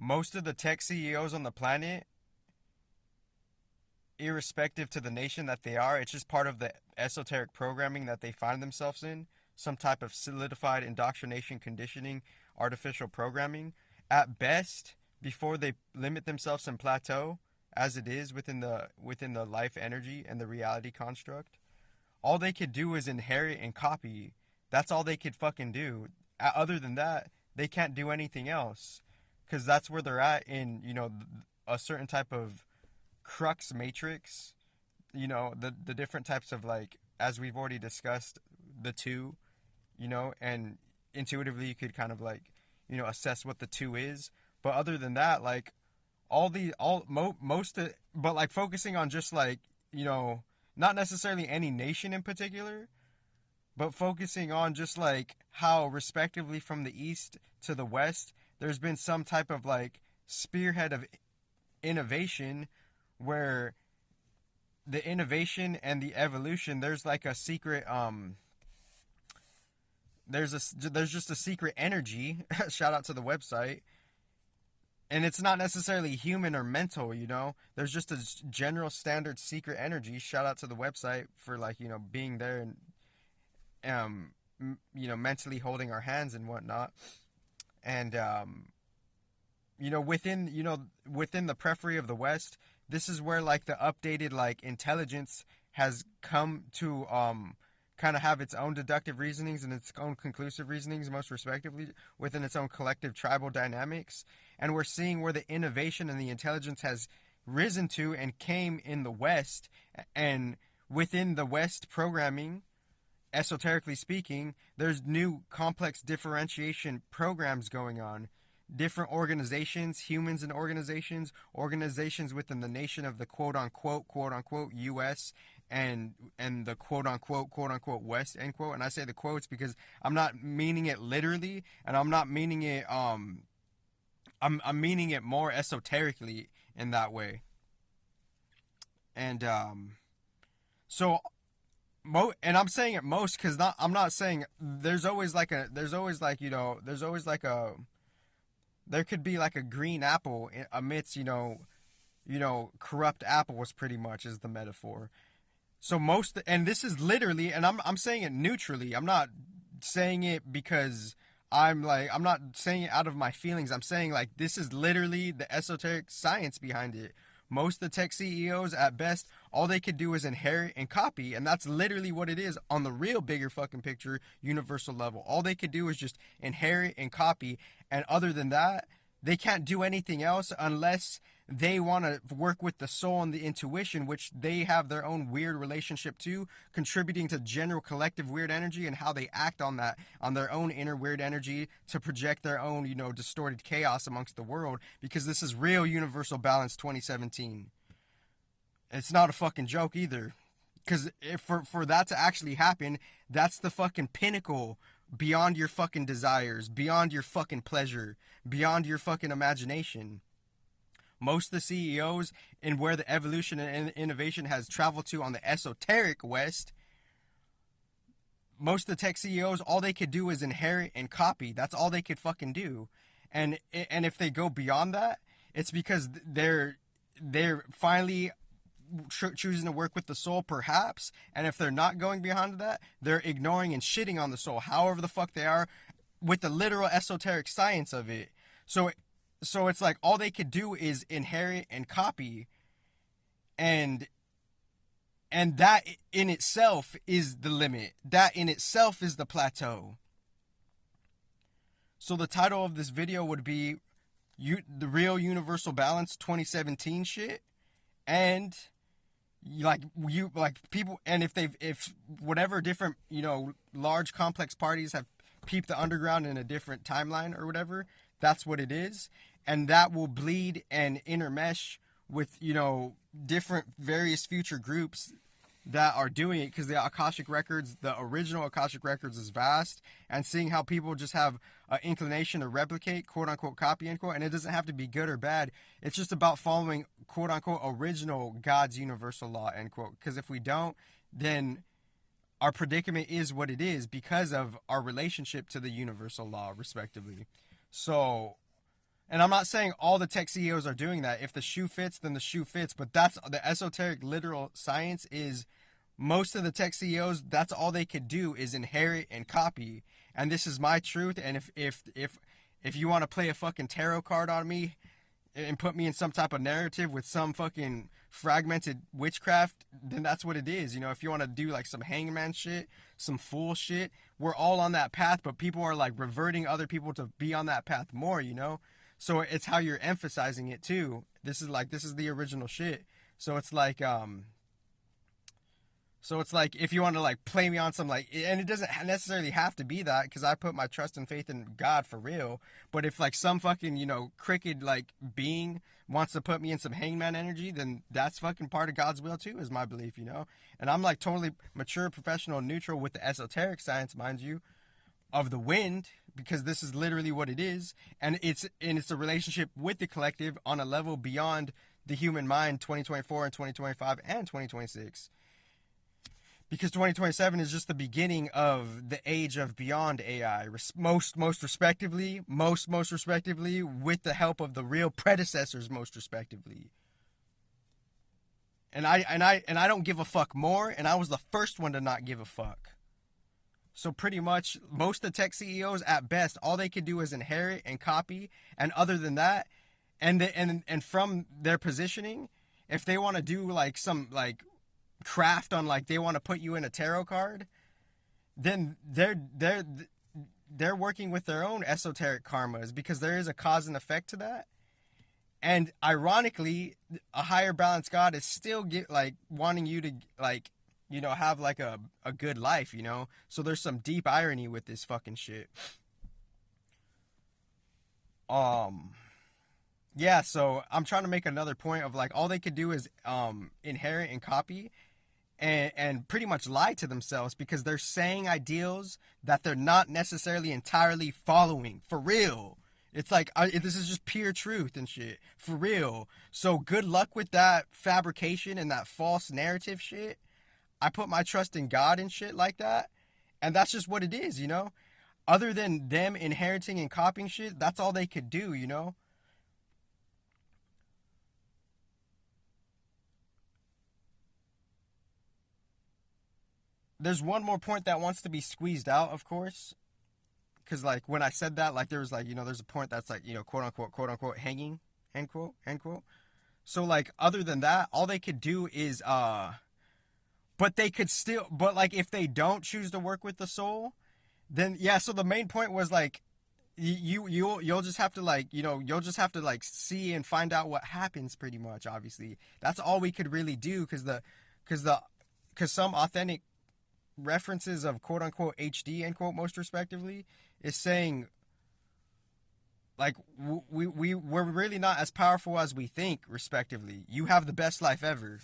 most of the tech CEOs on the planet, irrespective to the nation that they are, it's just part of the esoteric programming that they find themselves in, some type of solidified indoctrination, conditioning, artificial programming. At best, before they limit themselves and plateau, as it is within the life energy and the reality construct, all they could do is inherit and copy. That's all they could fucking do. Other than that, they can't do anything else, because that's where they're at in a certain type of crux matrix. The different types of, like, as we've already discussed, the two, and intuitively you could kind of like assess what the two is. But other than that, like, most of, but like focusing on just like not necessarily any nation in particular, but focusing on just like how respectively from the east to the west there's been some type of like spearhead of innovation, where the innovation and the evolution, there's like a secret there's just a secret energy shout out to the website, and it's not necessarily human or mental. There's just a general standard secret energy. Shout out to the website for, like, being there and mentally holding our hands and whatnot. And within the periphery of the West, this is where, like, the updated, like, intelligence has come to kind of have its own deductive reasonings and its own conclusive reasonings, most respectively, within its own collective tribal dynamics. And we're seeing where the innovation and the intelligence has risen to and came in the West. And within the West programming, esoterically speaking, there's new complex differentiation programs going on. Different organizations, humans and organizations within the nation of the quote unquote U.S. and the quote unquote West, end quote. And I say the quotes because I'm not meaning it literally, and I'm not meaning it I'm meaning it more esoterically in that way. And so and I'm saying it most because I'm not saying there's always like there could be like a green apple amidst corrupt apples, pretty much is the metaphor. So and this is literally, and I'm saying it neutrally. I'm not saying it because I'm not saying it out of my feelings. I'm saying, like, this is literally the esoteric science behind it. Most of the tech CEOs, at best, all they could do is inherit and copy, and that's literally what it is on the real bigger fucking picture, universal level. All they could do is just inherit and copy, and other than that, they can't do anything else unless they want to work with the soul and the intuition, which they have their own weird relationship to, contributing to general collective weird energy and how they act on that, on their own inner weird energy to project their own, distorted chaos amongst the world, because this is real universal balance 2017. It's not a fucking joke either. Because for that to actually happen, that's the fucking pinnacle beyond your fucking desires, beyond your fucking pleasure, beyond your fucking imagination. Most of the CEOs, and where the evolution and innovation has traveled to on the esoteric West, most of the tech CEOs, all they could do is inherit and copy. That's all they could fucking do. And if they go beyond that, it's because they're finally choosing to work with the soul, perhaps. And if they're not going beyond that, they're ignoring and shitting on the soul, however the fuck they are, with the literal esoteric science of it. So it's like all they could do is inherit and copy, and that in itself is the limit. That in itself is the plateau. So the title of this video would be the real universal balance 2017 shit. And people, and if whatever different large complex parties have peeped the underground in a different timeline or whatever, that's what it is. And that will bleed and intermesh with different various future groups that are doing it, because the Akashic Records, the original Akashic Records, is vast, and seeing how people just have an inclination to replicate, quote unquote, copy, end quote, and it doesn't have to be good or bad. It's just about following, quote unquote, original God's universal law, end quote. Because if we don't, then our predicament is what it is because of our relationship to the universal law, respectively. So And I'm not saying all the tech CEOs are doing that. If the shoe fits, then the shoe fits. But that's the esoteric literal science is most of the tech CEOs, that's all they could do is inherit and copy. And this is my truth. And if you want to play a fucking tarot card on me and put me in some type of narrative with some fucking fragmented witchcraft, then that's what it is. You know, if you want to do like some hangman shit, some fool shit, we're all on that path, but people are like reverting other people to be on that path more, you know? So it's how you're emphasizing it too. This is the original shit. So it's like if you want to like play me on some like, and it doesn't necessarily have to be that because I put my trust and faith in God for real. But if like some fucking, you know, crooked like being wants to put me in some hangman energy, then that's fucking part of God's will too, is my belief, you know? And I'm like totally mature, professional, neutral with the esoteric science, mind you, of the wind, because this is literally what it is. And it's a relationship with the collective on a level beyond the human mind, 2024 and 2025 and 2026. Because 2027 is just the beginning of the age of beyond AI, most respectively, most respectively, with the help of the real predecessors, most respectively. And I don't give a fuck more, and I was the first one to not give a fuck. So pretty much most of the tech CEOs at best, all they could do is inherit and copy, and other than that, and from their positioning, if they want to do like some like craft on like they want to put you in a tarot card, then they're working with their own esoteric karmas, because there is a cause and effect to that. And ironically, a higher balanced God is still wanting you to like, you know, have like a good life, you know? So there's some deep irony with this fucking shit. Yeah, so I'm trying to make another point of like all they could do is inherit and copy and pretty much lie to themselves, because they're saying ideals that they're not necessarily entirely following. For real. It's like, this is just pure truth and shit. For real. So good luck with that fabrication and that false narrative shit. I put my trust in God and shit like that. And that's just what it is, you know? Other than them inheriting and copying shit, that's all they could do, you know? There's one more point that wants to be squeezed out, of course. Because, like, when I said that, like, there was, like, you know, there's a point that's, like, you know, quote unquote, hanging, end quote, end quote. So, like, other than that, all they could do is, but they could still, but, like, if they don't choose to work with the soul, then, yeah, so the main point was, like, you'll just have to, like, you know, you'll just have to, like, see and find out what happens, pretty much, obviously. That's all we could really do, because some authentic references of quote unquote HD, end quote, most respectively, is saying like we're really not as powerful as we think, respectively. You have the best life ever.